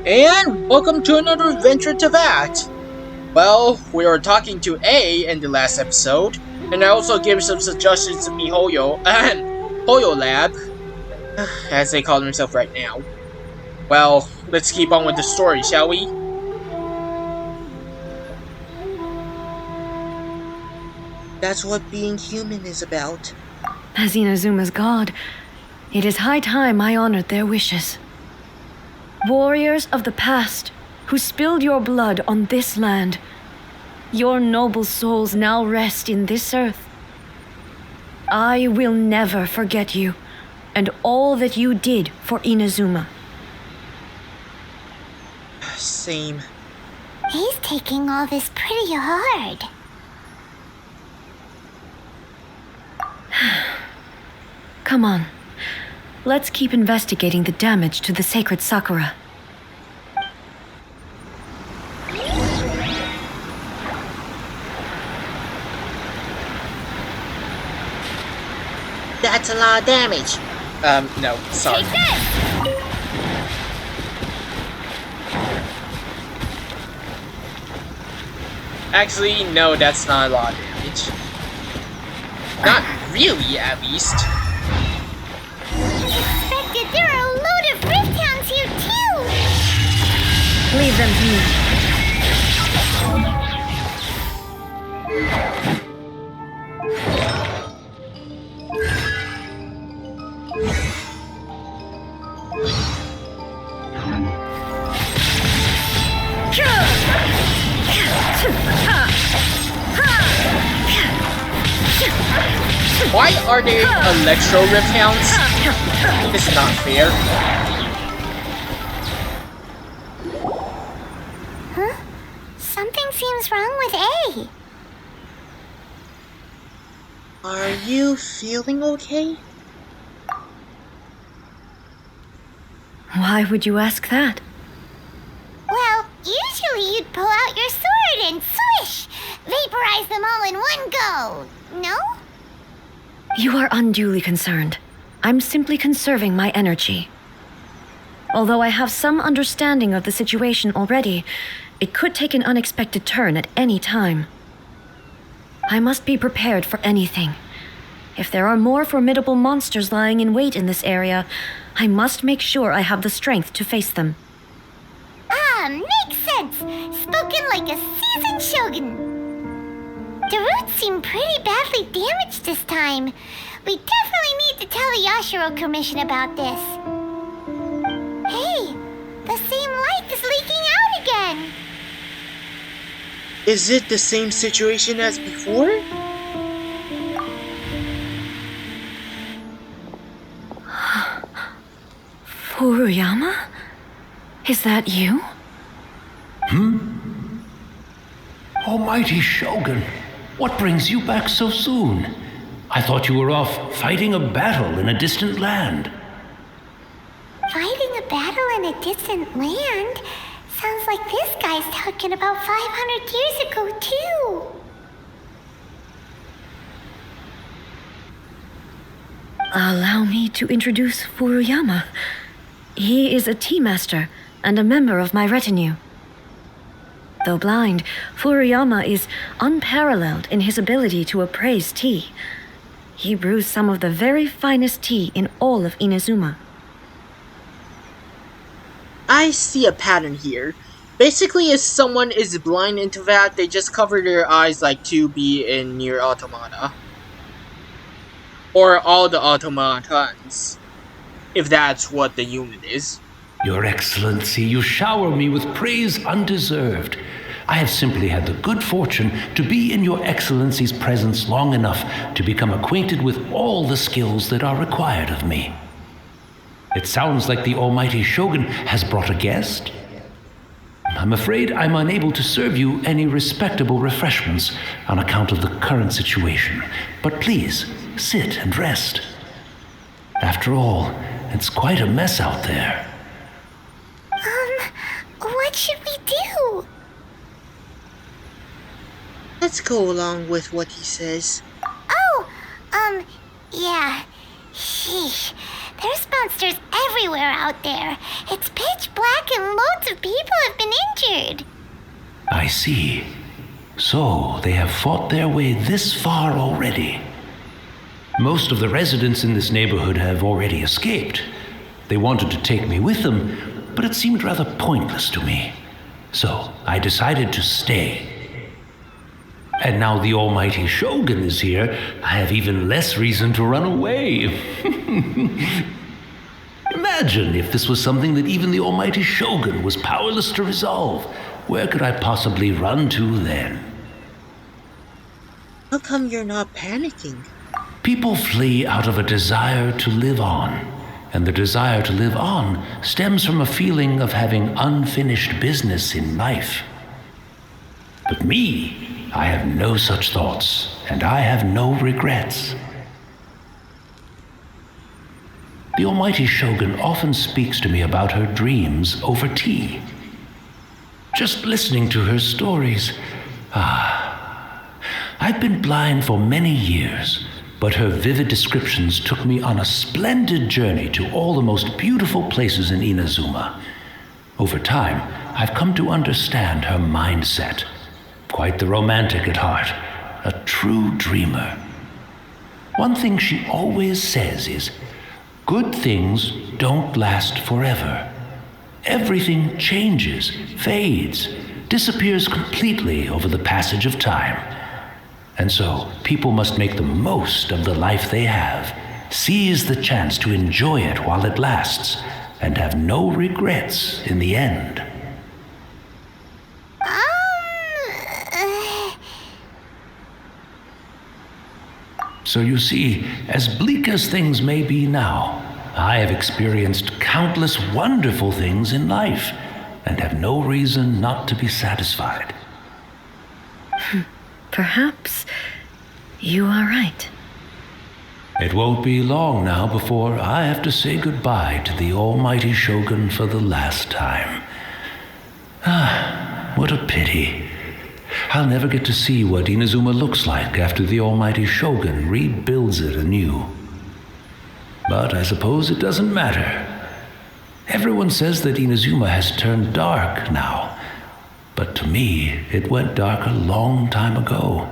And welcome to another adventure to that. Well, we were talking to A in the last episode, and I also gave some suggestions to MiHoYo, Hoyo Lab, as they call themselves right now. Well, let's keep on with the story, shall we? That's what being human is about. As Inazuma's god, it is high time I honored their wishes. Warriors of the past, who spilled your blood on this land, your noble souls now rest in this earth. I will never forget you, and all that you did for Inazuma. Same. He's taking all this pretty hard. Come on. Let's keep investigating the damage to the sacred Sakura. That's a lot of damage. No, sorry. Take this! Actually, no, that's not a lot of damage. Not really, at least. Expected there are a load of rift hounds here too! Leave them to me. Why are they electro rift hounds? This is not fair. Huh? Something seems wrong with A. Are you feeling okay? Why would you ask that? Well, usually you'd pull out your sword and swish! Vaporize them all in one go, no? You are unduly concerned. I'm simply conserving my energy. Although I have some understanding of the situation already, it could take an unexpected turn at any time. I must be prepared for anything. If there are more formidable monsters lying in wait in this area, I must make sure I have the strength to face them. Ah, makes sense! Spoken like a seasoned shogun! The roots seem pretty badly damaged this time. We definitely need to tell the Yashiro Commission about this. Hey, the same light is leaking out again! Is it the same situation as before? Furuyama? Is that you? Almighty Shogun, what brings you back so soon? I thought you were off fighting a battle in a distant land. Fighting a battle in a distant land? Sounds like this guy's talking about 500 years ago, too. Allow me to introduce Furuyama. He is a tea master and a member of my retinue. Though blind, Furuyama is unparalleled in his ability to appraise tea. He brews some of the very finest tea in all of Inazuma. I see a pattern here. Basically, if someone is blind into that, they just cover their eyes like 2B in Nier Automata. Or all the automatons. If that's what the unit is. Your Excellency, you shower me with praise undeserved. I have simply had the good fortune to be in Your Excellency's presence long enough to become acquainted with all the skills that are required of me. It sounds like the Almighty Shogun has brought a guest. I'm afraid I'm unable to serve you any respectable refreshments on account of the current situation, but please, sit and rest. After all, it's quite a mess out there. What should we do? Let's go along with what he says. Oh, yeah. Sheesh. There's monsters everywhere out there. It's pitch black and loads of people have been injured. I see. So they have fought their way this far already. Most of the residents in this neighborhood have already escaped. They wanted to take me with them, but it seemed rather pointless to me. So I decided to stay. And now the almighty Shogun is here, I have even less reason to run away. Imagine if this was something that even the almighty Shogun was powerless to resolve. Where could I possibly run to then? How come you're not panicking? People flee out of a desire to live on, and the desire to live on stems from a feeling of having unfinished business in life. But me, I have no such thoughts, and I have no regrets. The almighty Shogun often speaks to me about her dreams over tea. Just listening to her stories, I've been blind for many years, but her vivid descriptions took me on a splendid journey to all the most beautiful places in Inazuma. Over time, I've come to understand her mindset. Quite the romantic at heart, a true dreamer. One thing she always says is, good things don't last forever. Everything changes, fades, disappears completely over the passage of time. And so, people must make the most of the life they have, seize the chance to enjoy it while it lasts, and have no regrets in the end. So you see, as bleak as things may be now, I have experienced countless wonderful things in life, and have no reason not to be satisfied. Perhaps you are right. It won't be long now before I have to say goodbye to the almighty Shogun for the last time. What a pity. I'll never get to see what Inazuma looks like after the almighty Shogun rebuilds it anew. But I suppose it doesn't matter. Everyone says that Inazuma has turned dark now. But to me, it went dark a long time ago.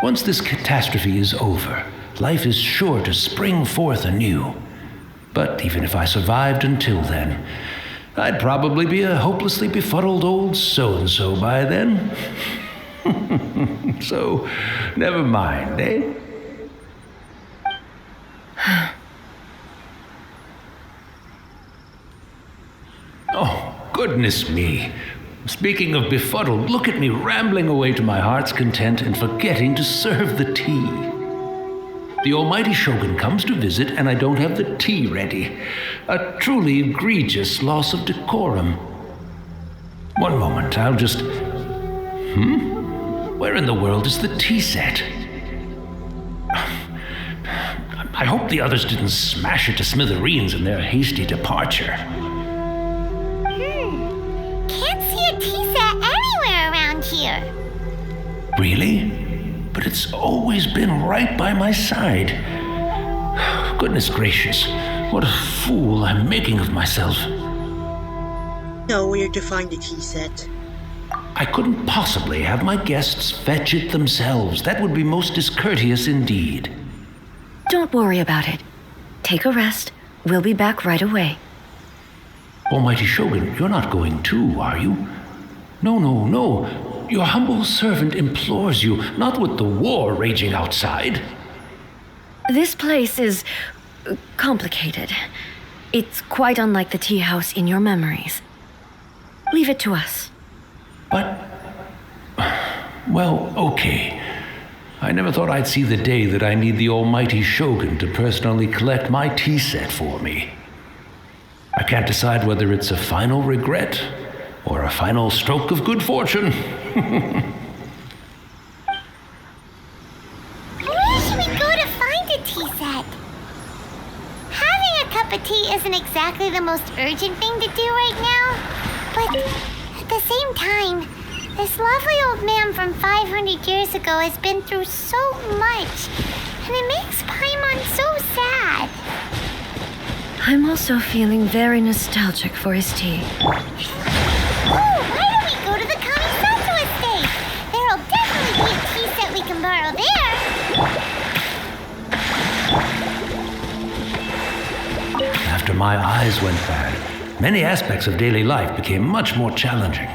Once this catastrophe is over, life is sure to spring forth anew. But even if I survived until then, I'd probably be a hopelessly befuddled old so-and-so by then. So, never mind, eh? Oh, goodness me. Speaking of befuddled, look at me rambling away to my heart's content and forgetting to serve the tea. The almighty Shogun comes to visit and I don't have the tea ready. A truly egregious loss of decorum. One moment, I'll just... Where in the world is the tea set? I hope the others didn't smash it to smithereens in their hasty departure. Can't see a tea set anywhere around here. Really? But it's always been right by my side. Goodness gracious, what a fool I'm making of myself. Know where to find the tea set. I couldn't possibly have my guests fetch it themselves. That would be most discourteous indeed. Don't worry about it. Take a rest. We'll be back right away. Almighty Shogun, you're not going too, are you? No. Your humble servant implores you, not with the war raging outside. This place is complicated. It's quite unlike the tea house in your memories. Leave it to us. But... well, okay. I never thought I'd see the day that I need the almighty Shogun to personally collect my tea set for me. I can't decide whether it's a final regret or a final stroke of good fortune. Where should we go to find a tea set? Having a cup of tea isn't exactly the most urgent thing to do right now, but at the same time, this lovely old man from 500 years ago has been through so much, and it makes Paimon so sad. I'm also feeling very nostalgic for his tea. Ooh, why don't we go to the Kamisato estate? There'll definitely be a tea set we can borrow there. After my eyes went bad, many aspects of daily life became much more challenging.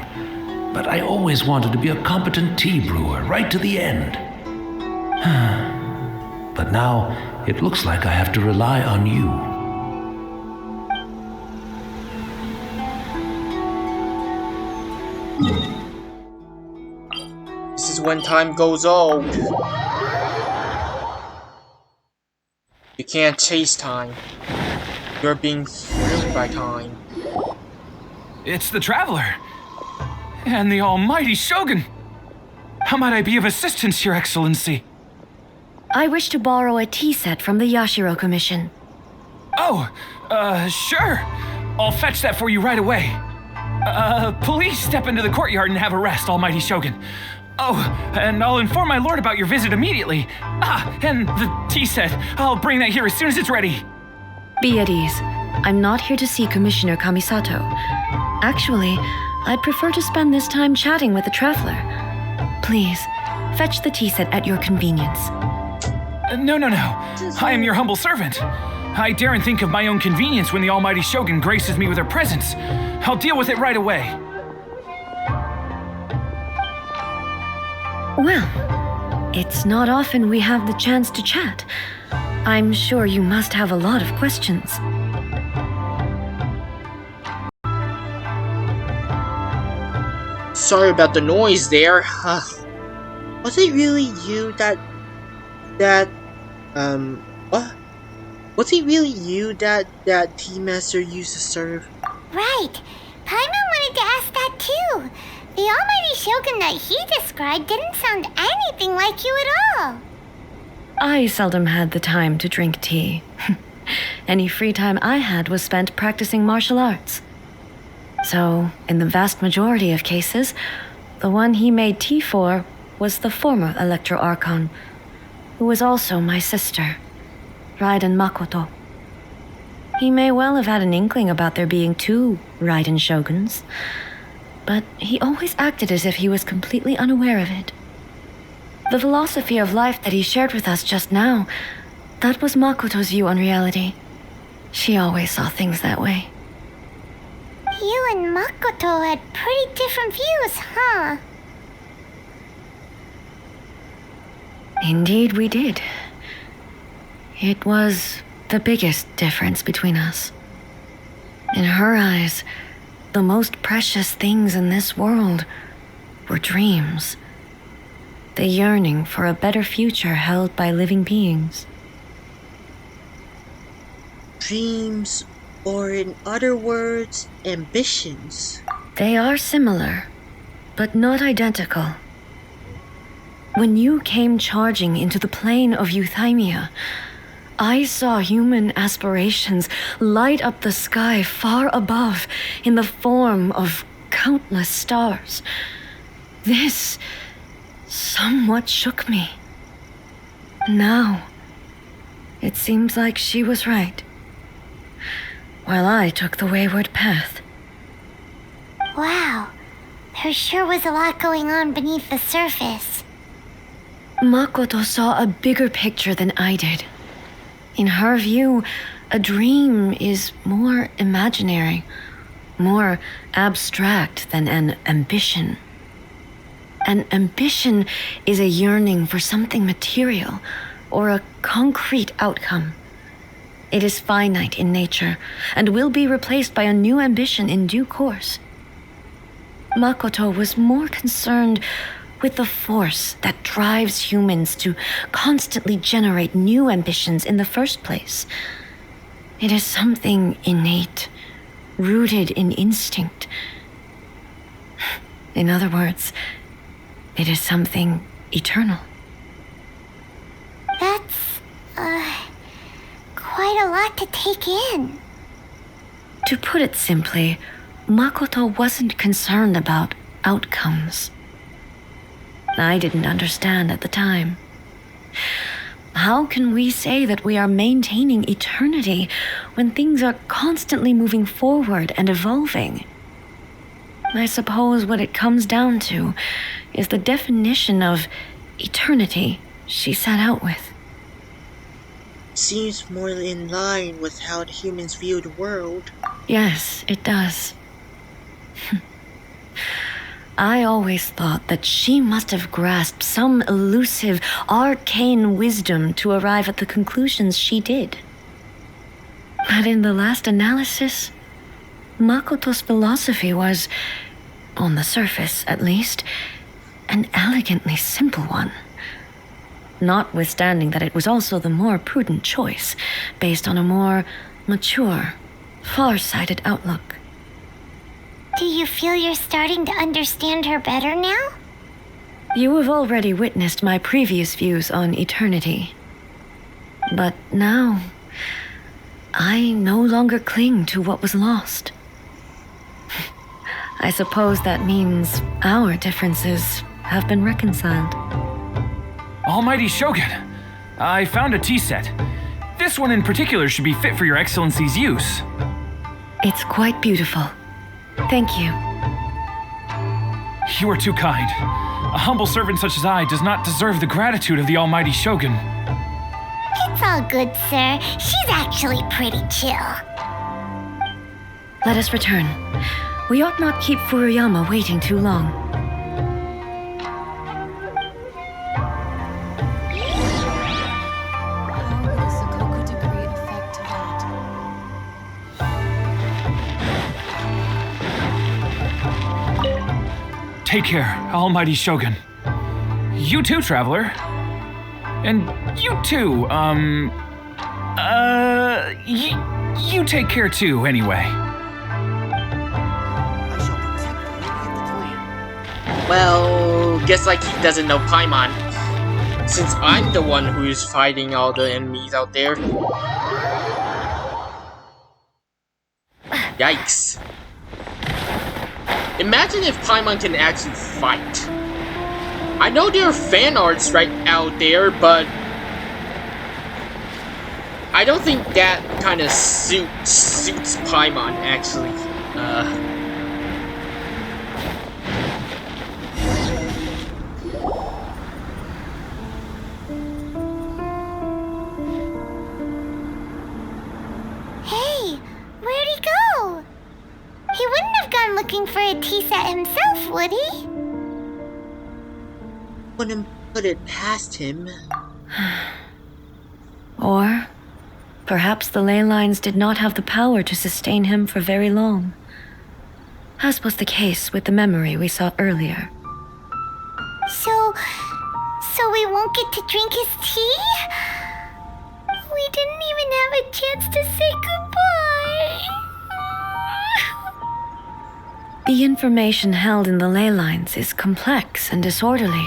But I always wanted to be a competent tea brewer right to the end. But now, it looks like I have to rely on you. This is when time goes old. You can't chase time. You're being fueled by time. It's the Traveler. And the almighty Shogun. How might I be of assistance, Your Excellency? I wish to borrow a tea set from the Yashiro Commission. Oh, sure. I'll fetch that for you right away. Please step into the courtyard and have a rest, almighty Shogun. Oh, and I'll inform my lord about your visit immediately. And the tea set. I'll bring that here as soon as it's ready. Be at ease. I'm not here to see Commissioner Kamisato. Actually, I'd prefer to spend this time chatting with the Traveler. Please, fetch the tea set at your convenience. No. I am your humble servant. I daren't think of my own convenience when the almighty Shogun graces me with her presence. I'll deal with it right away. Well, it's not often we have the chance to chat. I'm sure you must have a lot of questions. Sorry about the noise there. Was it really you what? Was it really you that tea master used to serve? Right. Paimon wanted to ask that too. The almighty Shogun that he described didn't sound anything like you at all. I seldom had the time to drink tea. Any free time I had was spent practicing martial arts. So, in the vast majority of cases, the one he made tea for was the former Electro Archon, who was also my sister, Raiden Makoto. He may well have had an inkling about there being two Raiden Shoguns, but he always acted as if he was completely unaware of it. The philosophy of life that he shared with us just now, that was Makoto's view on reality. She always saw things that way. You and Makoto had pretty different views, huh? Indeed we did. It was the biggest difference between us. In her eyes, the most precious things in this world were dreams. The yearning for a better future held by living beings. Dreams, or in other words, ambitions. They are similar, but not identical. When you came charging into the plane of Euthymia, I saw human aspirations light up the sky far above in the form of countless stars. This somewhat shook me. Now, it seems like she was right, while I took the wayward path. Wow, there sure was a lot going on beneath the surface. Makoto saw a bigger picture than I did. In her view, a dream is more imaginary, more abstract than an ambition. An ambition is a yearning for something material or a concrete outcome. It is finite in nature and will be replaced by a new ambition in due course. Makoto was more concerned with the force that drives humans to constantly generate new ambitions in the first place. It is something innate, rooted in instinct. In other words, it is something eternal. That's, quite a lot to take in. To put it simply, Makoto wasn't concerned about outcomes. I didn't understand at the time. How can we say that we are maintaining eternity when things are constantly moving forward and evolving. I suppose what it comes down to is the definition of eternity she set out with. Seems more in line with how the humans view the world. Yes, it does. I always thought that she must have grasped some elusive, arcane wisdom to arrive at the conclusions she did. But in the last analysis, Makoto's philosophy was, on the surface at least, an elegantly simple one. Notwithstanding that it was also the more prudent choice, based on a more mature, far-sighted outlook. Do you feel you're starting to understand her better now? You have already witnessed my previous views on eternity. But now, I no longer cling to what was lost. I suppose that means our differences have been reconciled. Almighty Shogun, I found a tea set. This one in particular should be fit for your Excellency's use. It's quite beautiful. Thank you. You are too kind. A humble servant such as I does not deserve the gratitude of the Almighty Shogun. It's all good, sir. She's actually pretty chill. Let us return. We ought not keep Furuyama waiting too long. Take care, Almighty Shogun. You too, traveler. And you too, you take care too, anyway. I shall protect the lady of the clan. Well, guess like he doesn't know Paimon. Since I'm the one who's fighting all the enemies out there. Yikes. Imagine if Paimon can actually fight. I know there are fan arts right out there, but I don't think that kind of suits Paimon actually. Hey, where'd he go? He wouldn't have gone looking for a tea set himself, would he? Wouldn't put it past him. Or perhaps the ley lines did not have the power to sustain him for very long, as was the case with the memory we saw earlier. So we won't get to drink his tea? We didn't even have a chance to say goodbye. The information held in the ley lines is complex and disorderly.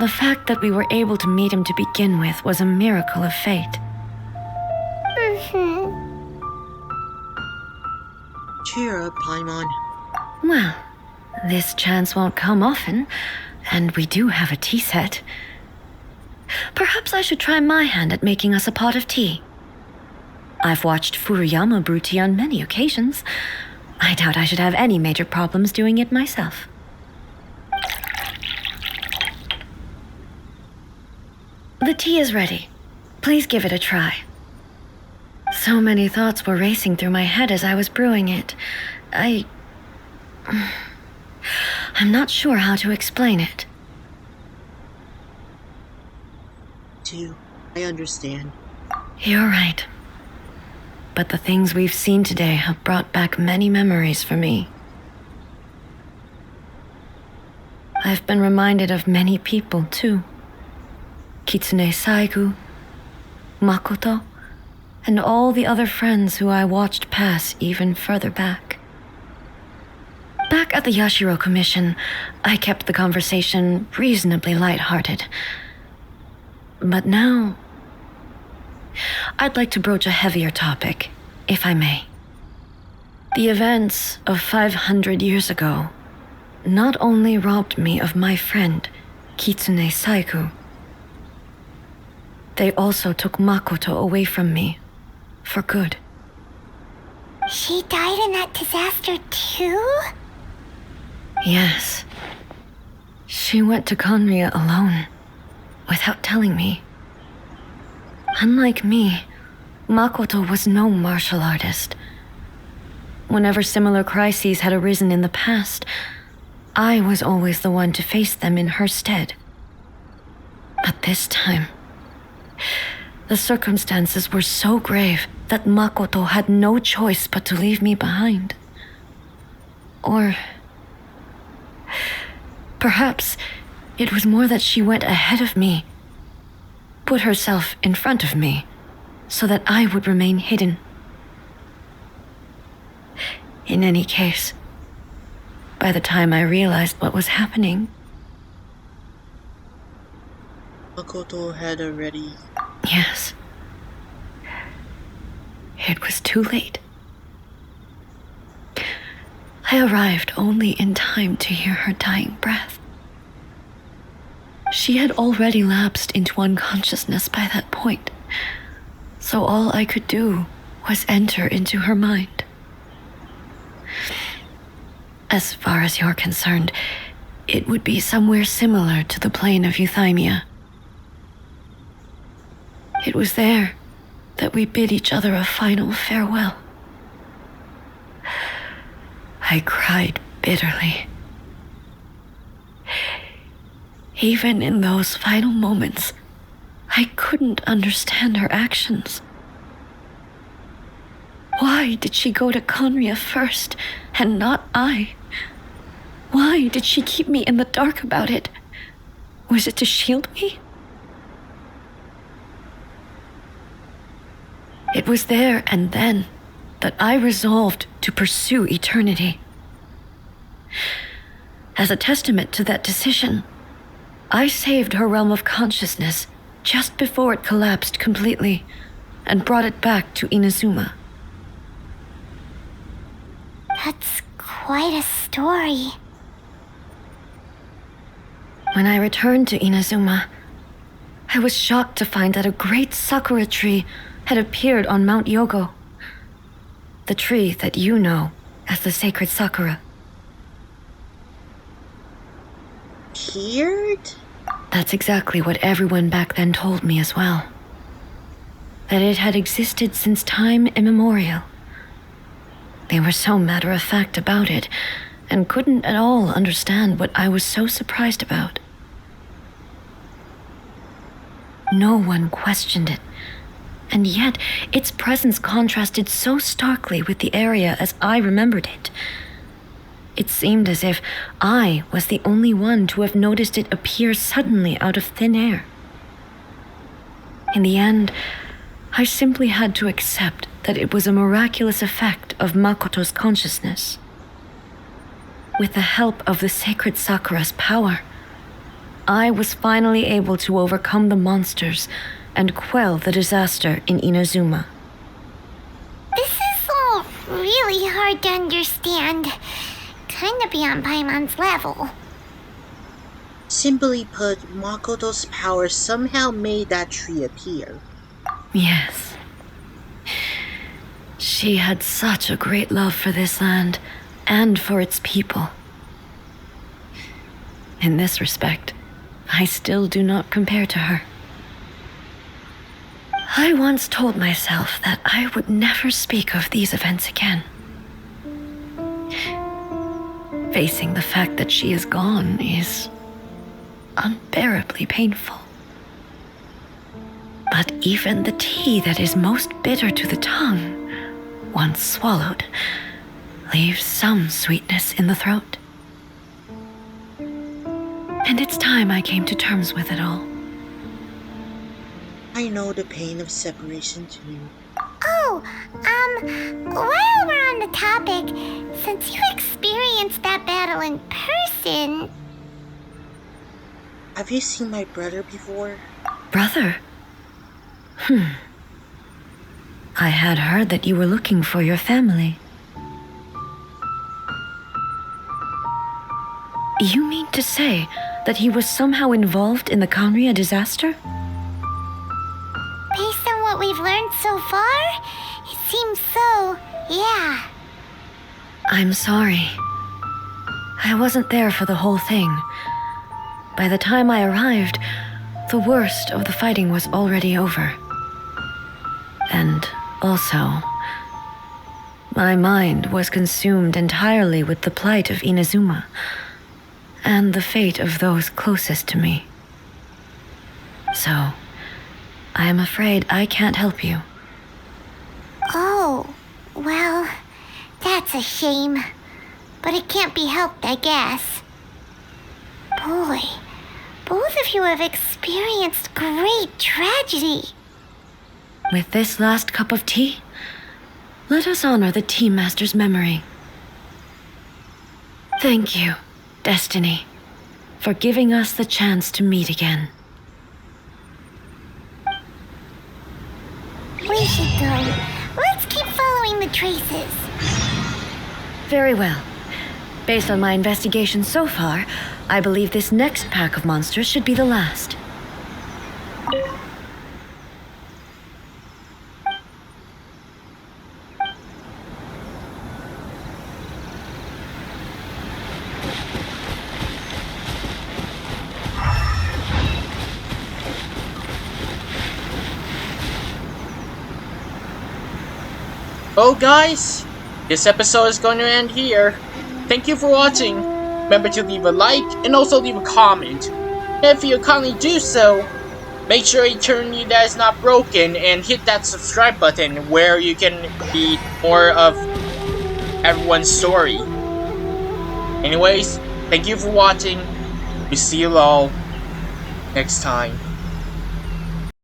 The fact that we were able to meet him to begin with was a miracle of fate. Cheer up, Paimon. Well, this chance won't come often, and we do have a tea set. Perhaps I should try my hand at making us a pot of tea. I've watched Furuyama brew tea on many occasions. I doubt I should have any major problems doing it myself. The tea is ready. Please give it a try. So many thoughts were racing through my head as I was brewing it. I'm not sure how to explain it. I understand. You're right. But the things we've seen today have brought back many memories for me. I've been reminded of many people, too. Kitsune Saigu, Makoto, and all the other friends who I watched pass even further back. Back at the Yashiro Commission, I kept the conversation reasonably lighthearted. But now, I'd like to broach a heavier topic, if I may. The events of 500 years ago not only robbed me of my friend, Kitsune Saigu, they also took Makoto away from me For good. She died in that disaster too? Yes. She went to Conria alone, without telling me. Unlike me, Makoto was no martial artist. Whenever similar crises had arisen in the past, I was always the one to face them in her stead. But this time, the circumstances were so grave that Makoto had no choice but to leave me behind. Or perhaps it was more that she went ahead of me, put herself in front of me, so that I would remain hidden. In any case, by the time I realized what was happening, Makoto had already... yes, it was too late. I arrived only in time to hear her dying breath. She had already lapsed into unconsciousness by that point, so all I could do was enter into her mind. As far as you're concerned, it would be somewhere similar to the plane of Euthymia. It was there that we bid each other a final farewell. I cried bitterly. Even in those final moments, I couldn't understand her actions. Why did she go to Conria first, and not I? Why did she keep me in the dark about it? Was it to shield me? It was there and then that I resolved to pursue eternity. As a testament to that decision, I saved her realm of consciousness just before it collapsed completely and brought it back to Inazuma. That's quite a story. When I returned to Inazuma, I was shocked to find that a great sakura tree had appeared on Mount Yogo, the tree that you know as the sacred sakura. Appeared? That's exactly what everyone back then told me as well. That it had existed since time immemorial. They were so matter-of-fact about it, and couldn't at all understand what I was so surprised about. No one questioned it, and yet its presence contrasted so starkly with the area as I remembered it. It seemed as if I was the only one to have noticed it appear suddenly out of thin air. In the end, I simply had to accept that it was a miraculous effect of Makoto's consciousness. With the help of the sacred Sakura's power, I was finally able to overcome the monsters and quell the disaster in Inazuma. This is all really hard to understand. Kinda beyond Paimon's level. Simply put, Makoto's power somehow made that tree appear. Yes. She had such a great love for this land and for its people. In this respect, I still do not compare to her. I once told myself that I would never speak of these events again. Facing the fact that she is gone is unbearably painful. But even the tea that is most bitter to the tongue, once swallowed, leaves some sweetness in the throat. And it's time I came to terms with it all. I know the pain of separation too. Oh, while we're on the topic, since you experienced that battle in person... Have you seen my brother before? Brother? I had heard that you were looking for your family. You mean to say that he was somehow involved in the Conria disaster? Based on what we've learned so far? It seems so, yeah. I'm sorry. I wasn't there for the whole thing. By the time I arrived, the worst of the fighting was already over. And also, my mind was consumed entirely with the plight of Inazuma and the fate of those closest to me. So, I am afraid I can't help you. Oh, well, that's a shame. But it can't be helped, I guess. Boy, both of you have experienced great tragedy. With this last cup of tea, let us honor the Tea Master's memory. Thank you, Destiny, for giving us the chance to meet again. We should go. Let's keep following the traces. Very well. Based on my investigation so far, I believe this next pack of monsters should be the last. Well guys, this episode is going to end here. Thank you for watching. Remember to leave a like and also leave a comment. And if you kindly do so, make sure Eternity that is not broken and hit that subscribe button where you can read more of everyone's story. Anyways, thank you for watching. We see you all next time.